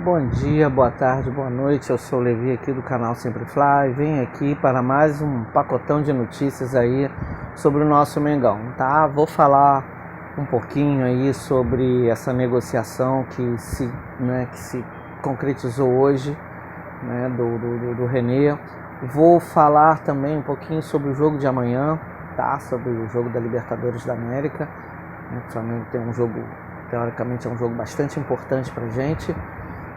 Bom dia, boa tarde, boa noite, eu sou o Levi aqui do canal Sempre Fly e venho aqui para mais um pacotão de notícias aí sobre o nosso Mengão, tá? Vou falar um pouquinho aí sobre essa negociação que se concretizou hoje, né, do René. Vou falar também um pouquinho sobre o jogo de amanhã, tá? Sobre o jogo da Libertadores da América, né? O Flamengo tem um jogo, teoricamente é um jogo bastante importante pra gente.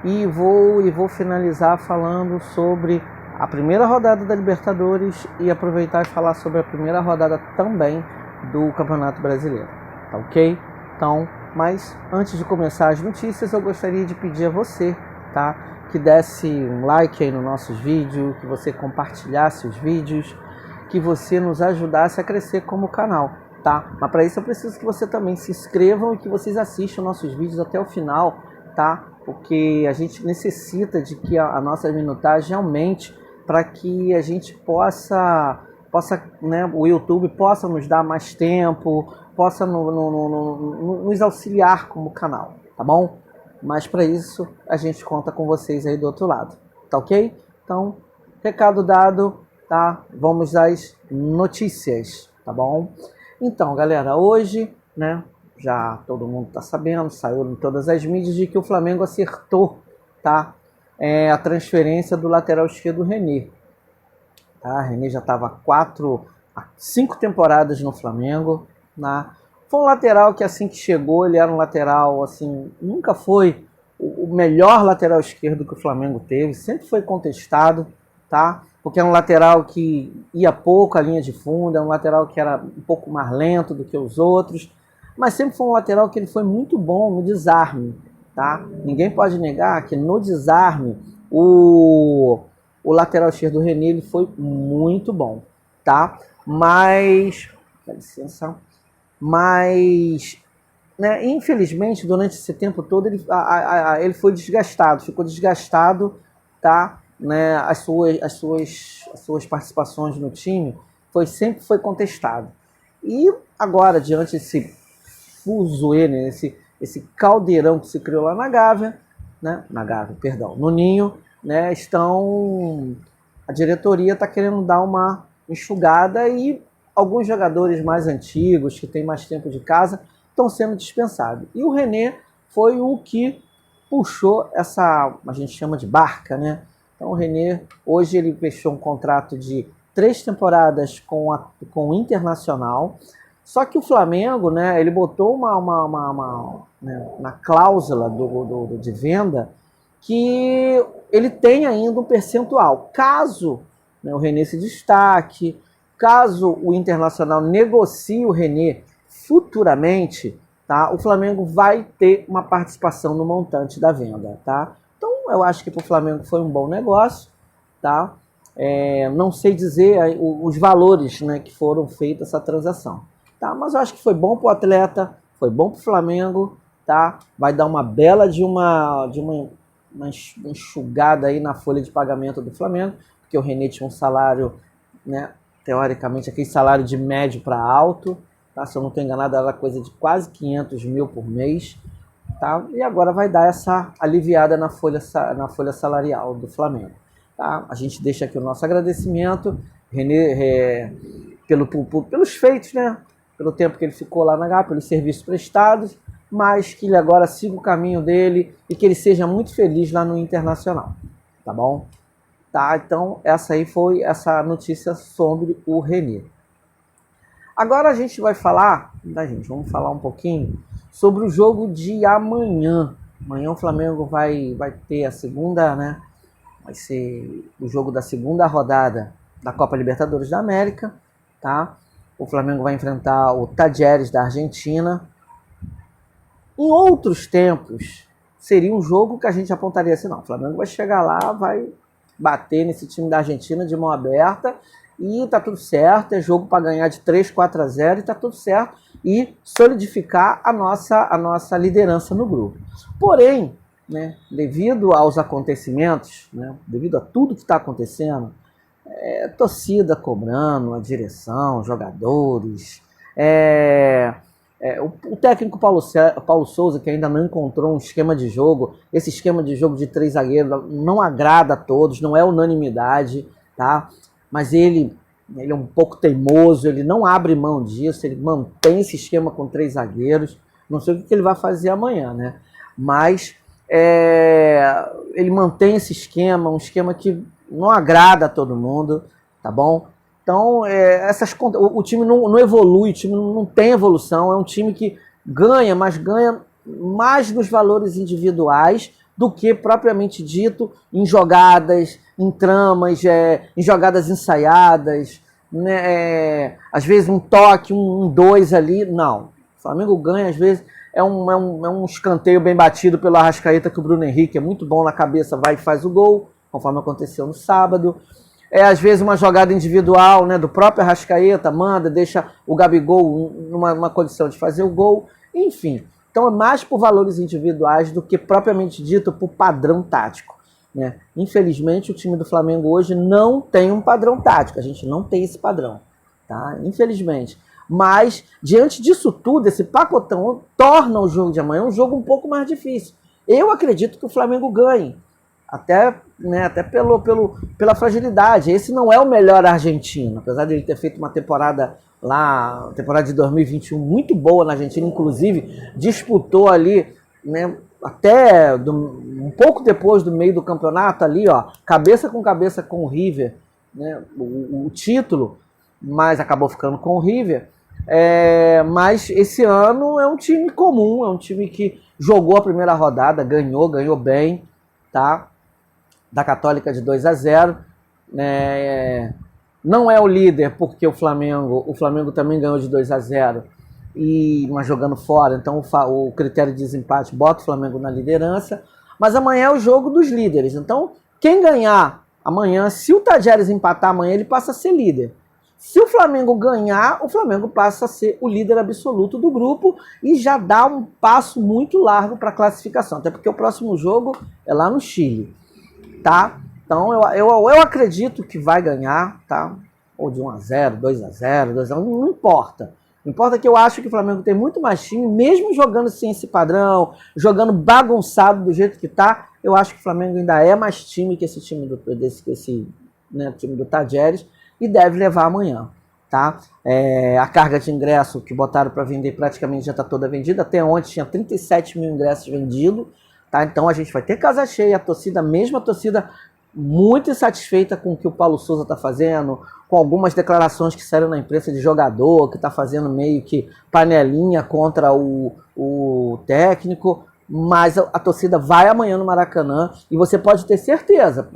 E vou finalizar falando sobre a primeira rodada da Libertadores e aproveitar e falar sobre a primeira rodada também do Campeonato Brasileiro, tá ok? Então, mas antes de começar as notícias, eu gostaria de pedir a você, tá, que desse um like aí nos nossos vídeos, que você compartilhasse os vídeos, que você nos ajudasse a crescer como canal, tá? Mas para isso eu preciso que você também se inscrevam e que vocês assistam nossos vídeos até o final, tá? Porque a gente necessita de que a nossa minutagem aumente para que a gente possa, né, o YouTube possa nos dar mais tempo, possa nos auxiliar como canal, tá bom? Mas para isso a gente conta com vocês aí do outro lado, tá ok? Então, recado dado, tá? Vamos às notícias, tá bom? Então, galera, hoje, né, já todo mundo está sabendo, saiu em todas as mídias de que o Flamengo acertou, tá? A transferência do lateral esquerdo René. Tá? René já estava 5 temporadas no Flamengo, né? Foi um lateral que assim que chegou, ele era um lateral, assim, nunca foi o melhor lateral esquerdo que o Flamengo teve, sempre foi contestado, tá? Porque é um lateral que ia pouco a linha de fundo, é um lateral que era um pouco mais lento do que os outros, mas sempre foi um lateral que ele foi muito bom no desarme, tá? Ninguém pode negar que no desarme o lateral esquerdo do René ele foi muito bom, tá? Mas, dá licença, né, infelizmente durante esse tempo todo ele foi desgastado, ficou desgastado, tá? Né, as suas participações no time sempre foi contestado. E agora, diante desse fuzuê, né, esse caldeirão que se criou lá na Gávea, né, no Ninho, né, a diretoria está querendo dar uma enxugada e alguns jogadores mais antigos, que têm mais tempo de casa, estão sendo dispensados. E o René foi o que puxou a gente chama de barca, né? Então o René, hoje ele fechou um contrato de 3 temporadas com o Internacional. Só que o Flamengo, né, ele botou né, na cláusula de venda que ele tem ainda um percentual. Caso, né, o René se destaque, caso o Internacional negocie o René futuramente, tá, o Flamengo vai ter uma participação no montante da venda, tá? Então eu acho que para o Flamengo foi um bom negócio, tá? Não sei dizer os valores, né, que foram feitas essa transação. Tá, mas eu acho que foi bom para o atleta, foi bom para o Flamengo, tá? Vai dar uma bela de uma enxugada aí na folha de pagamento do Flamengo, porque o René tinha um salário, né, teoricamente aquele salário de médio para alto, tá? Se eu não estou enganado era coisa de quase 500 mil por mês, tá? E agora vai dar essa aliviada na folha salarial do Flamengo, tá? A gente deixa aqui o nosso agradecimento, René, pelos feitos, né? Pelo tempo que ele ficou lá na Gávea, pelos serviços prestados, mas que ele agora siga o caminho dele e que ele seja muito feliz lá no Internacional, tá bom? Tá, então essa aí foi essa notícia sobre o René. Agora a gente vai falar, vamos falar um pouquinho sobre o jogo de amanhã. Amanhã o Flamengo vai ter a segunda, né? Vai ser o jogo da segunda rodada da Copa Libertadores da América, tá? O Flamengo vai enfrentar o Talleres da Argentina. Em outros tempos, seria um jogo que a gente apontaria assim, não, o Flamengo vai chegar lá, vai bater nesse time da Argentina de mão aberta e tá tudo certo, é jogo para ganhar de 3-4-0 e tá tudo certo e solidificar a nossa liderança no grupo. Porém, né, devido aos acontecimentos, né, devido a tudo que está acontecendo, torcida cobrando, a direção, jogadores, O técnico Paulo Souza, que ainda não encontrou um esquema de jogo, esse esquema de jogo de 3 zagueiros não agrada a todos, não é unanimidade, tá? Mas ele é um pouco teimoso, ele não abre mão disso, ele mantém esse esquema com 3 zagueiros. Não sei o que ele vai fazer amanhã, né? Mas ele mantém esse esquema, um esquema que não agrada a todo mundo, tá bom? Então, o time não evolui, o time não tem evolução, é um time que ganha, mas ganha mais nos valores individuais do que propriamente dito em jogadas, em tramas, em jogadas ensaiadas, né? Às vezes um toque, um dois ali, não. O Flamengo ganha, às vezes é um escanteio bem batido pelo Arrascaeta, que o Bruno Henrique é muito bom na cabeça, vai e faz o gol, conforme aconteceu no sábado. Às vezes uma jogada individual, né, do próprio Arrascaeta, manda, deixa o Gabigol numa condição de fazer o gol, enfim. Então é mais por valores individuais do que propriamente dito por padrão tático, né? Infelizmente o time do Flamengo hoje não tem um padrão tático, a gente não tem esse padrão, tá? Infelizmente. Mas diante disso tudo, esse pacotão torna o jogo de amanhã um jogo um pouco mais difícil. Eu acredito que o Flamengo ganhe, até pela fragilidade. Esse não é o melhor argentino, apesar de ele ter feito uma temporada lá, temporada de 2021 muito boa na Argentina, inclusive disputou ali, né, até um pouco depois do meio do campeonato ali, ó, cabeça com o River, né, o título, mas acabou ficando com o River. Mas esse ano é um time comum, é um time que jogou a primeira rodada, ganhou bem, tá? Da Católica de 2-0. Não é o líder porque o Flamengo também ganhou de 2-0, mas jogando fora, então o critério de desempate bota o Flamengo na liderança, mas amanhã é o jogo dos líderes, então quem ganhar amanhã, se o Tadjeres empatar amanhã, ele passa a ser líder. Se o Flamengo ganhar, o Flamengo passa a ser o líder absoluto do grupo e já dá um passo muito largo para a classificação, até porque o próximo jogo é lá no Chile, tá? Então eu acredito que vai ganhar, tá? Ou de 1-0, 2-0, 2-1, não importa. Não importa, que eu acho que o Flamengo tem muito mais time, mesmo jogando sem esse padrão, jogando bagunçado do jeito que tá, eu acho que o Flamengo ainda é mais time que esse time time do Tadjeres, e deve levar amanhã, tá? A carga de ingresso que botaram para vender praticamente já está toda vendida. Até ontem tinha 37 mil ingressos vendidos, tá? Então a gente vai ter casa cheia, mesmo a torcida muito insatisfeita com o que o Paulo Souza está fazendo, com algumas declarações que saíram na imprensa de jogador, que está fazendo meio que panelinha contra o técnico, mas a torcida vai amanhã no Maracanã, e você pode ter certeza,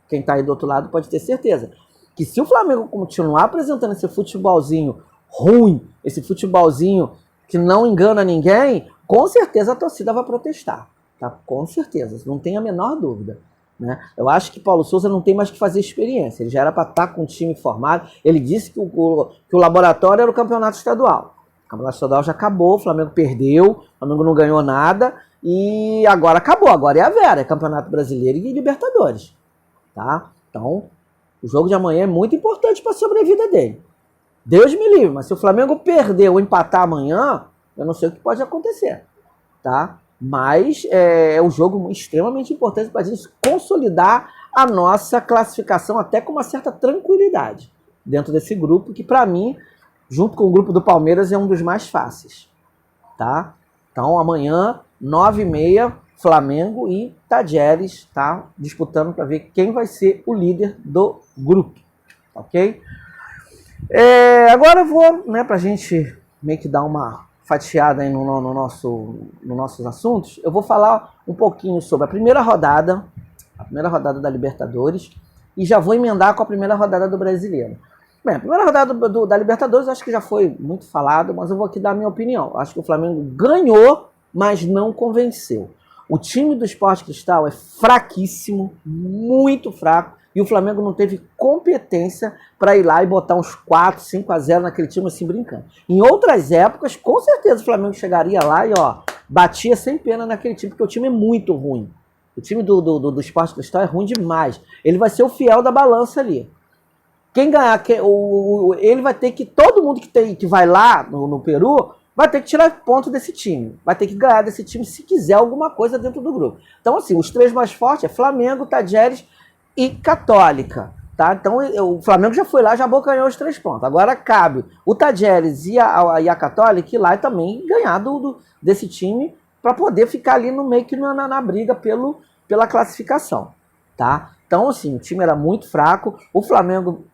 quem está aí do outro lado pode ter certeza, que se o Flamengo continuar apresentando esse futebolzinho ruim, esse futebolzinho que não engana ninguém, com certeza a torcida vai protestar, tá? Com certeza, não tem a menor dúvida, né? Eu acho que Paulo Souza não tem mais que fazer experiência, ele já era para estar com o time formado. Ele disse que o laboratório era o campeonato estadual. O campeonato estadual já acabou, o Flamengo perdeu, o Flamengo não ganhou nada, e agora acabou, agora é a Vera, é Campeonato Brasileiro e Libertadores, tá? Então o jogo de amanhã é muito importante para a sobrevida dele. Deus me livre, mas se o Flamengo perder ou empatar amanhã, eu não sei o que pode acontecer, tá? Mas é um jogo extremamente importante para a gente consolidar a nossa classificação até com uma certa tranquilidade dentro desse grupo, que para mim, junto com o grupo do Palmeiras, é um dos mais fáceis, tá? Então amanhã, 9h30, Flamengo e Tadjeres, tá? Disputando para ver quem vai ser o líder do grupo, ok? Agora eu vou, né, para a gente meio que dar uma fatiada aí nos nossos assuntos, eu vou falar um pouquinho sobre a primeira rodada da Libertadores, e já vou emendar com a primeira rodada do Brasileiro. Bem, a primeira rodada da Libertadores acho que já foi muito falado, mas eu vou aqui dar a minha opinião. Acho que o Flamengo ganhou, mas não convenceu. O time do Sport Cristal é fraquíssimo, muito fraco, e o Flamengo não teve competência para ir lá e botar uns 4, 5-0 naquele time assim, brincando. Em outras épocas, com certeza o Flamengo chegaria lá e batia sem pena naquele time, porque o time é muito ruim. O time do Sport Cristal é ruim demais. Ele vai ser o fiel da balança ali. Quem ganhar, ele vai ter que, todo mundo que vai lá no Peru, vai ter que tirar ponto desse time. Vai ter que ganhar desse time se quiser alguma coisa dentro do grupo. Então, assim, os 3 mais fortes é Flamengo, Tajeres e Católica. Tá? Então, o Flamengo já foi lá, já abocanhou os 3 pontos. Agora cabe o Tajeres e a Católica ir lá e também ganhar desse time para poder ficar ali no meio que na briga pela classificação. Tá? Então, assim, o time era muito fraco. O Flamengo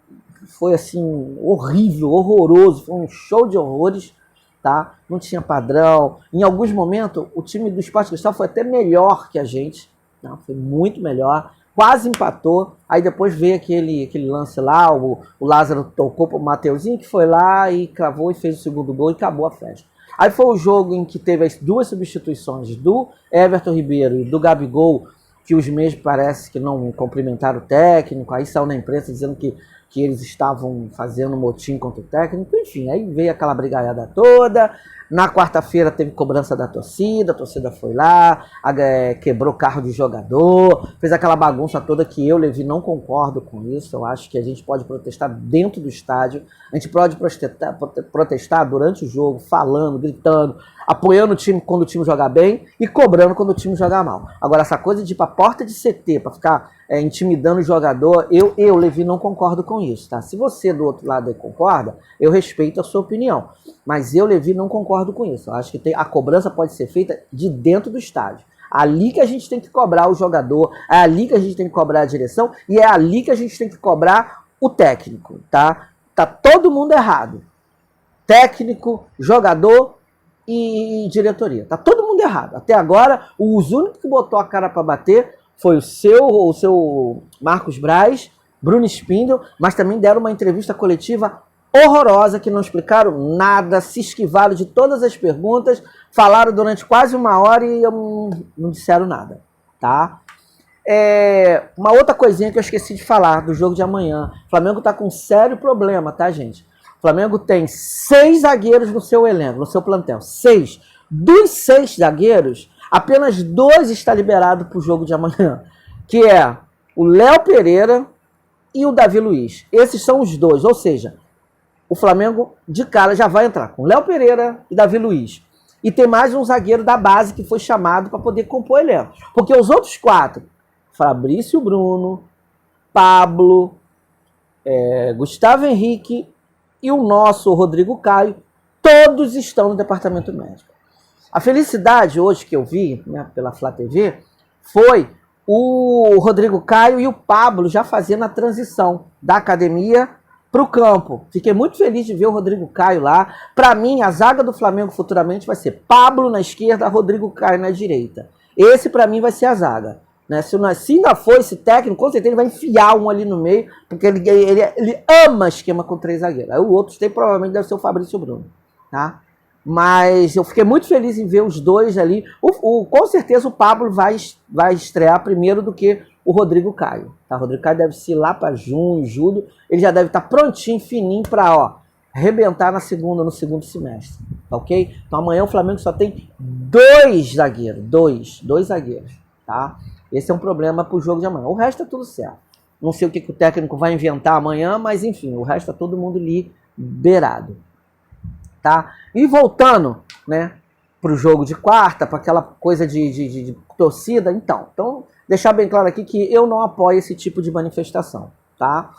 foi, assim, horrível, horroroso. Foi um show de horrores. Tá? Não tinha padrão. Em alguns momentos, o time do Sport Cristal foi até melhor que a gente. Tá? Foi muito melhor. Quase empatou. Aí depois veio aquele lance lá. O Lázaro tocou para o Mateuzinho, que foi lá e cravou e fez o segundo gol e acabou a festa. Aí foi o jogo em que teve as 2 substituições do Everton Ribeiro e do Gabigol, que os mesmos parece que não cumprimentaram o técnico. Aí saiu na imprensa dizendo que eles estavam fazendo motim contra o técnico, enfim, aí veio aquela brigaiada toda. Na quarta-feira teve cobrança da torcida, a torcida foi lá, quebrou carro de jogador, fez aquela bagunça toda que eu, Levi, não concordo com isso. Eu acho que a gente pode protestar dentro do estádio, a gente pode protestar durante o jogo, falando, gritando, apoiando o time quando o time jogar bem e cobrando quando o time jogar mal. Agora, essa coisa de ir pra porta de CT, pra ficar intimidando o jogador, eu, Levi, não concordo com isso, tá? Se você do outro lado aí concorda, eu respeito a sua opinião. Mas eu, Levi, não concordo com isso. Eu acho que a cobrança pode ser feita de dentro do estádio. Ali que a gente tem que cobrar o jogador, é ali que a gente tem que cobrar a direção e é ali que a gente tem que cobrar o técnico, tá? Tá todo mundo errado. Técnico, jogador e diretoria. Tá todo mundo errado. Até agora, os únicos que botou a cara para bater foi o seu Marcos Braz, Bruno Spindel, mas também deram uma entrevista coletiva horrorosa, que não explicaram nada, se esquivaram de todas as perguntas, falaram durante quase 1 hora e não disseram nada, tá? Uma outra coisinha que eu esqueci de falar do jogo de amanhã. O Flamengo tá com um sério problema, tá, gente? O Flamengo tem 6 zagueiros no seu elenco, no seu plantel. 6. Dos 6 zagueiros, apenas 2 está liberado para o jogo de amanhã, que é o Léo Pereira e o Davi Luiz. Esses são os 2, ou seja, o Flamengo de cara já vai entrar com Léo Pereira e Davi Luiz. E tem mais um zagueiro da base que foi chamado para poder compor o elenco. Porque os outros 4, Fabrício Bruno, Pablo, Gustavo Henrique e o nosso Rodrigo Caio, todos estão no departamento médico. A felicidade hoje que eu vi, né, pela Flá TV, foi o Rodrigo Caio e o Pablo já fazendo a transição da academia para o campo. Fiquei muito feliz de ver o Rodrigo Caio lá. Para mim, a zaga do Flamengo futuramente vai ser Pablo na esquerda, Rodrigo Caio na direita. Esse, para mim, vai ser a zaga. Né? Se ainda for esse técnico, com certeza ele vai enfiar um ali no meio, porque ele ama esquema com 3 zagueiros. Aí o outro provavelmente deve ser o Fabrício Bruno. Tá? Mas eu fiquei muito feliz em ver os 2 ali. Com certeza o Pablo vai estrear primeiro do que o Rodrigo Caio. Tá? O Rodrigo Caio deve ser lá para junho, julho. Ele já deve estar prontinho, fininho para arrebentar no segundo semestre. Tá, ok? Então amanhã o Flamengo só tem 2 zagueiros. 2 zagueiros. Tá? Esse é um problema para o jogo de amanhã. O resto é tudo certo. Não sei o que o técnico vai inventar amanhã, mas enfim, o resto é todo mundo liberado. Tá? E voltando, né, para o jogo de quarta, para aquela coisa de torcida, então, deixar bem claro aqui que eu não apoio esse tipo de manifestação, tá?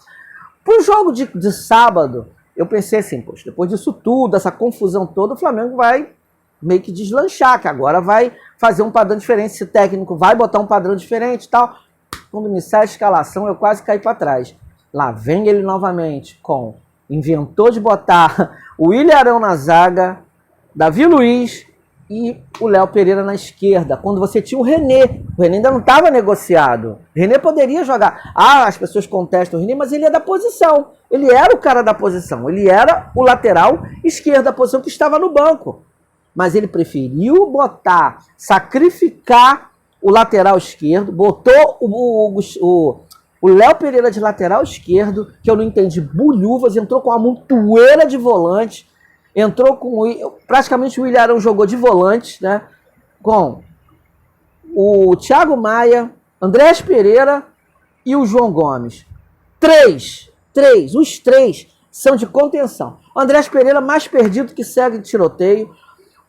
Para o jogo de sábado, eu pensei assim, poxa, depois disso tudo, essa confusão toda, o Flamengo vai meio que deslanchar, que agora vai fazer um padrão diferente, esse técnico vai botar um padrão diferente e tal. Quando me sai a escalação, eu quase caí para trás. Lá vem ele novamente inventou de botar o William Arão na zaga, Davi Luiz e o Léo Pereira na esquerda, quando você tinha o René. O René ainda não estava negociado. O René poderia jogar. As pessoas contestam o René, mas ele é da posição. Ele era o cara da posição. Ele era o lateral esquerdo da posição que estava no banco. Mas ele preferiu sacrificar o lateral esquerdo, botou o Léo Pereira de lateral esquerdo, que eu não entendi, bulhufas, entrou com uma montoeira de volante, praticamente o William Arão jogou de volante, né, com o Thiago Maia, Andrés Pereira e o João Gomes. Os três são de contenção. O Andrés Pereira mais perdido que segue de tiroteio.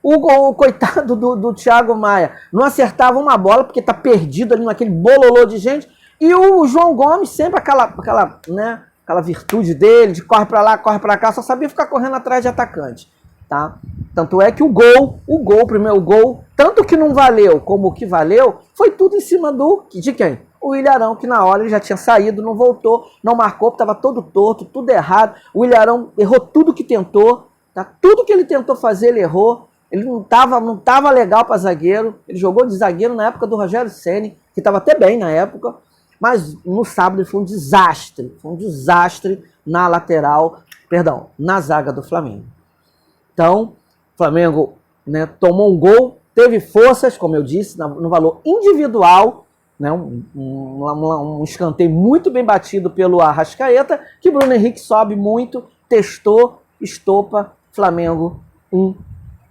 O coitado do Thiago Maia não acertava uma bola porque tá perdido ali naquele bololô de gente. E o João Gomes, sempre aquela virtude dele, de corre para lá, corre para cá, só sabia ficar correndo atrás de atacante. Tá? Tanto é que o primeiro gol, tanto que não valeu como o que valeu, foi tudo em cima de quem? O Ilharão, que na hora ele já tinha saído, não voltou, não marcou, estava todo torto, tudo errado. O Ilharão errou tudo que tentou, tá? Tudo que ele tentou fazer, ele errou. Ele não tava legal para zagueiro. Ele jogou de zagueiro na época do Rogério Ceni, que estava até bem na época, mas no sábado ele foi um desastre. Foi um desastre na lateral, na zaga do Flamengo. Então, o Flamengo, né, tomou um gol, teve forças, como eu disse, no valor individual, né, um escanteio muito bem batido pelo Arrascaeta, que Bruno Henrique sobe muito, testou, estopa, Flamengo 1,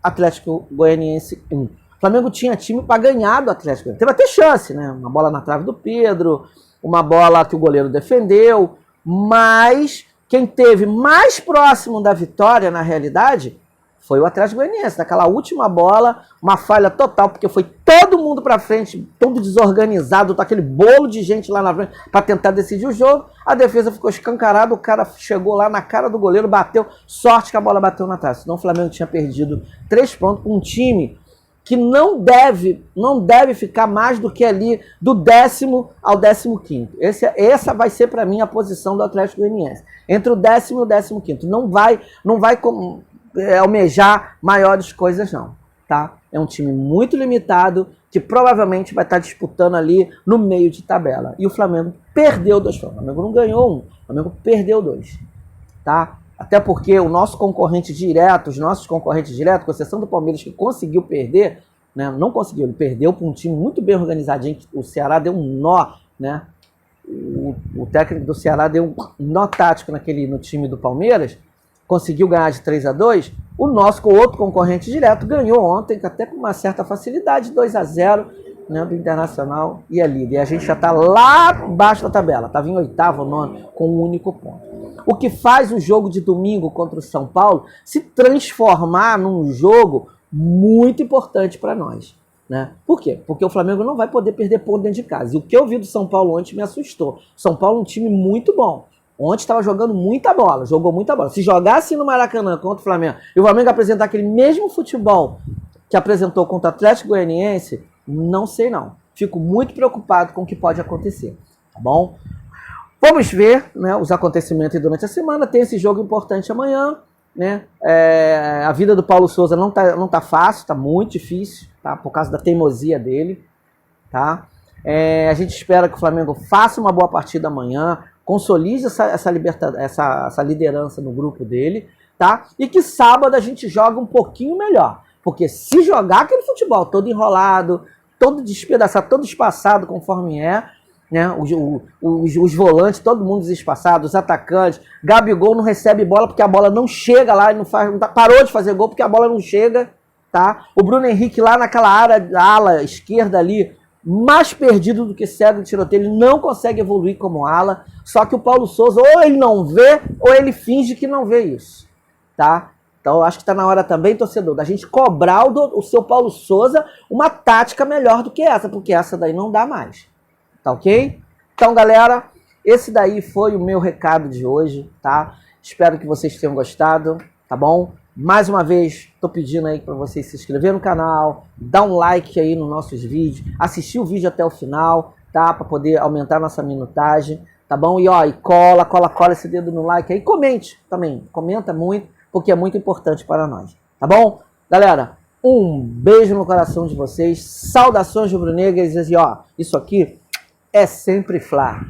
Atlético Goianiense 1. O Flamengo tinha time para ganhar do Atlético Goianiense. Teve até chance, né? Uma bola na trave do Pedro, uma bola que o goleiro defendeu, mas quem teve mais próximo da vitória, na realidade, foi o Atlético Goianiense. Naquela última bola, uma falha total, porque foi todo mundo para frente, todo desorganizado, aquele bolo de gente lá na frente para tentar decidir o jogo. A defesa ficou escancarada, o cara chegou lá na cara do goleiro, bateu, sorte que a bola bateu na trave. Senão o Flamengo tinha perdido 3 pontos com um time que não deve ficar mais do que ali do 10º ao 15º. Essa vai ser para mim a posição do Atlético Goianiense. Entre o 10º e o 15º. Não vai almejar maiores coisas não, tá? É um time muito limitado, que provavelmente vai estar disputando ali no meio de tabela. E o Flamengo perdeu 2 pontos. O Flamengo não ganhou 1, o Flamengo perdeu 2, tá? Até porque os nossos concorrentes diretos, com exceção do Palmeiras, que conseguiu perder, né? Não conseguiu, ele perdeu para um time muito bem organizadinho, o Ceará deu um nó, né? O técnico do Ceará deu um nó tático no time do Palmeiras, conseguiu ganhar de 3-2, o nosso outro concorrente direto ganhou ontem, até com uma certa facilidade, 2-0, né, do Internacional e a líder. E a gente já está lá embaixo da tabela, estava em 8º, 9º, com um único ponto. O que faz o jogo de domingo contra o São Paulo se transformar num jogo muito importante para nós. Né? Por quê? Porque o Flamengo não vai poder perder ponto dentro de casa. E o que eu vi do São Paulo ontem me assustou. São Paulo é um time muito bom. Ontem estava jogando muita bola, jogou muita bola. Se jogasse no Maracanã contra o Flamengo e o Flamengo apresentar aquele mesmo futebol que apresentou contra o Atlético Goianiense, não sei não. Fico muito preocupado com o que pode acontecer, tá bom? Vamos ver, né, os acontecimentos durante a semana. Tem esse jogo importante amanhã, né? A vida do Paulo Souza não tá fácil, tá muito difícil, tá? Por causa da teimosia dele, tá? A gente espera que o Flamengo faça uma boa partida amanhã, consolide essa liderança no grupo dele, tá? E que sábado a gente joga um pouquinho melhor. Porque se jogar aquele futebol todo enrolado, todo despedaçado, todo espaçado conforme né? Os volantes, todo mundo desespaçado, os atacantes, Gabigol não recebe bola porque a bola não chega lá, parou de fazer gol porque a bola não chega, tá? O Bruno Henrique lá naquela ala esquerda ali, mais perdido do que cego de tiroteio, ele não consegue evoluir como ala, só que o Paulo Souza ou ele não vê, ou ele finge que não vê isso, tá? Então, acho que está na hora também, torcedor, da gente cobrar o seu Paulo Souza uma tática melhor do que essa, porque essa daí não dá mais, tá ok? Então, galera, esse daí foi o meu recado de hoje, tá? Espero que vocês tenham gostado, tá bom? Mais uma vez, estou pedindo aí para vocês se inscrever no canal, dar um like aí nos nossos vídeos, assistir o vídeo até o final, tá? Para poder aumentar nossa minutagem, tá bom? E ó, cola esse dedo no like aí, comente também, comenta muito, porque é muito importante para nós, tá bom? Galera, um beijo no coração de vocês, saudações rubro-negras e ó, isso aqui é sempre Fla.